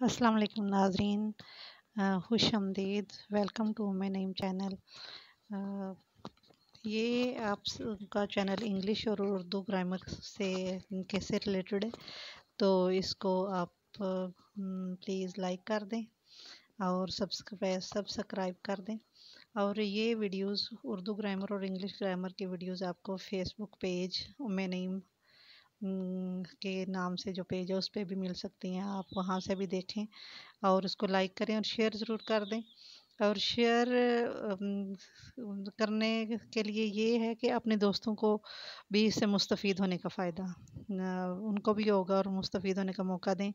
السلام علیکم ناظرین، خوش آمدید، welcome to my name channel. یہ آپ کا چینل انگلش اور اردو گرامر سے ریلیٹڈ ہے، تو اس کو آپ پلیز لائک کر دیں اور سبسکرائب کر دیں۔ اور یہ ویڈیوز اردو گرامر اور انگلش گرامر کی ویڈیوز آپ کو فیس بک پیج میں نیم کے نام سے جو پیج ہے اس پہ بھی مل سکتی ہیں، آپ وہاں سے بھی دیکھیں اور اس کو لائک کریں اور شیئر ضرور کر دیں۔ اور شیئر کرنے کے لیے یہ ہے کہ اپنے دوستوں کو بھی اس سے مستفید ہونے کا فائدہ ان کو بھی ہوگا اور مستفید ہونے کا موقع دیں،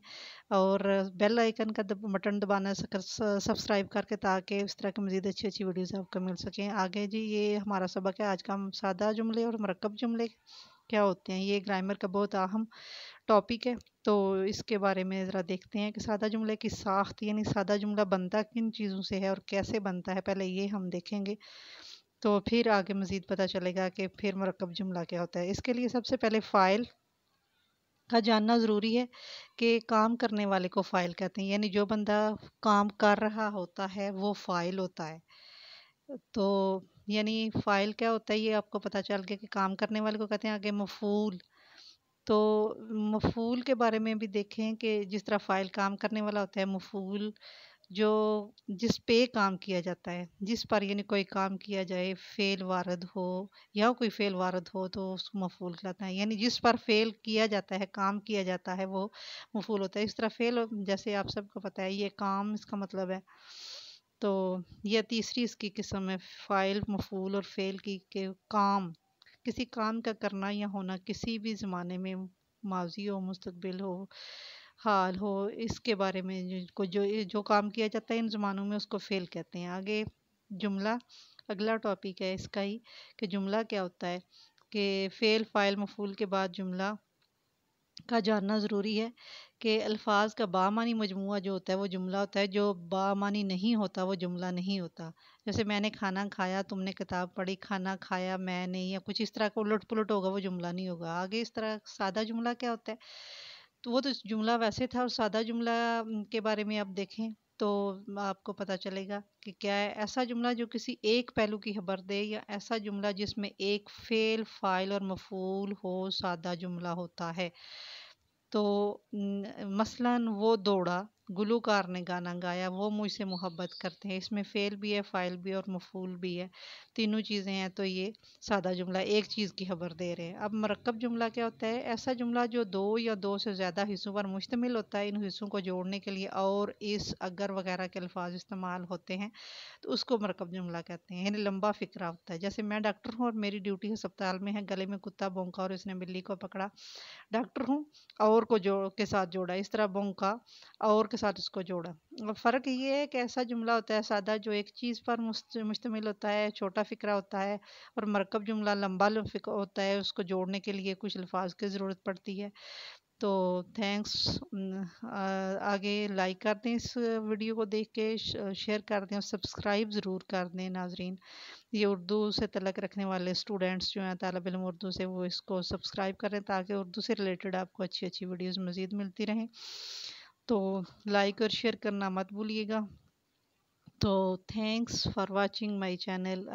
اور بیل آئیکن کا بٹن دبانا سبسکرائب کر کے، تاکہ اس طرح کی مزید اچھی اچھی ویڈیوز آپ کو مل سکیں آگے۔ جی، یہ ہمارا سبق ہے آج کا، سادہ جملے اور مرکب جملے کیا ہوتے ہیں۔ یہ گرامر کا بہت اہم ٹاپک ہے، تو اس کے بارے میں ذرا دیکھتے ہیں کہ سادہ جملے کی ساخت، یعنی سادہ جملہ بنتا کن چیزوں سے ہے اور کیسے بنتا ہے، پہلے یہ ہم دیکھیں گے، تو پھر آگے مزید پتہ چلے گا کہ پھر مرکب جملہ کیا ہوتا ہے۔ اس کے لیے سب سے پہلے فاعل کا جاننا ضروری ہے کہ کام کرنے والے کو فاعل کہتے ہیں، یعنی جو بندہ کام کر رہا ہوتا ہے وہ فاعل ہوتا ہے۔ تو یعنی فاعل کیا ہوتا ہے یہ آپ کو پتہ چل گیا کہ کام کرنے والے کو کہتے ہیں۔ آگے مفعول، تو مفعول کے بارے میں بھی دیکھیں کہ جس طرح فاعل کام کرنے والا ہوتا ہے، مفعول جو جس پہ کام کیا جاتا ہے، جس پر یعنی کوئی کام کیا جائے، فعل وارد ہو یا کوئی فعل وارد ہو تو اس کو مفعول کہتے ہیں، یعنی جس پر فعل کیا جاتا ہے، کام کیا جاتا ہے، وہ مفعول ہوتا ہے۔ اس طرح فعل جیسے آپ سب کو پتہ ہے یہ کام اس کا مطلب ہے، تو یہ تیسری اس کی قسم ہے فاعل، مفعول اور فعل کی، کہ کام، کسی کام کا کرنا یا ہونا کسی بھی زمانے میں، ماضی ہو، مستقبل ہو، حال ہو، اس کے بارے میں جو کام کیا جاتا ہے ان زمانوں میں اس کو فعل کہتے ہیں۔ آگے جملہ اگلا ٹاپک ہے اس کا ہی، کہ جملہ کیا ہوتا ہے، کہ فعل، فاعل، مفعول کے بعد جملہ کا جاننا ضروری ہے کہ الفاظ کا بامعنی مجموعہ جو ہوتا ہے وہ جملہ ہوتا ہے، جو بامعنی نہیں ہوتا وہ جملہ نہیں ہوتا۔ جیسے میں نے کھانا کھایا، تم نے کتاب پڑھی، کھانا کھایا میں نے، یا کچھ اس طرح کا الٹ پلٹ ہوگا وہ جملہ نہیں ہوگا۔ آگے اس طرح سادہ جملہ کیا ہوتا ہے، تو وہ تو جملہ ویسے تھا، اور سادہ جملہ کے بارے میں آپ دیکھیں تو آپ کو پتہ چلے گا کہ کیا ہے۔ ایسا جملہ جو کسی ایک پہلو کی خبر دے، یا ایسا جملہ جس میں ایک فعل، فاعل اور مفعول ہو، سادہ جملہ ہوتا ہے۔ تو مثلاً وہ دوڑا، گلوکار نے گانا گایا، وہ مجھ سے محبت کرتے ہیں، اس میں فعل بھی ہے، فاعل بھی اور مفعول بھی ہے، تینوں چیزیں ہیں، تو یہ سادہ جملہ ایک چیز کی خبر دے رہے ہیں۔ اب مرکب جملہ کیا ہوتا ہے، ایسا جملہ جو دو یا دو سے زیادہ حصوں پر مشتمل ہوتا ہے، ان حصوں کو جوڑنے کے لیے اور اس، اگر وغیرہ کے الفاظ استعمال ہوتے ہیں تو اس کو مرکب جملہ کہتے ہیں، یعنی لمبا فقرہ ہوتا ہے۔ جیسے میں ڈاکٹر ہوں اور میری ڈیوٹی ہسپتال میں ہے، گلے میں کتا بھونکا اور اس نے بلی کو پکڑا، ڈاکٹر ہوں اور کو کے ساتھ جوڑا، اس طرح بونکا اور کے ساتھ اس کو جوڑا۔ فرق یہ ہے کہ ایسا جملہ ہوتا ہے سادہ جو ایک چیز پر مشتمل ہوتا ہے، چھوٹا فقرہ ہوتا ہے، اور مرکب جملہ لمبا فقرہ ہوتا ہے، اس کو جوڑنے کے لیے کچھ الفاظ کی ضرورت پڑتی ہے۔ تو تھینکس، آگے لائک کر دیں اس ویڈیو کو دیکھ کے، شیئر کر دیں اور سبسکرائب ضرور کر دیں ناظرین۔ یہ اردو سے تعلق رکھنے والے اسٹوڈنٹس جو ہیں، طالب علم اردو سے، وہ اس کو سبسکرائب کریں تاکہ اردو سے ریلیٹڈ آپ کو اچھی اچھی ویڈیوز مزید ملتی رہیں۔ تو لائک اور شیئر کرنا مت بھولیے گا۔ تو thanks for watching my channel.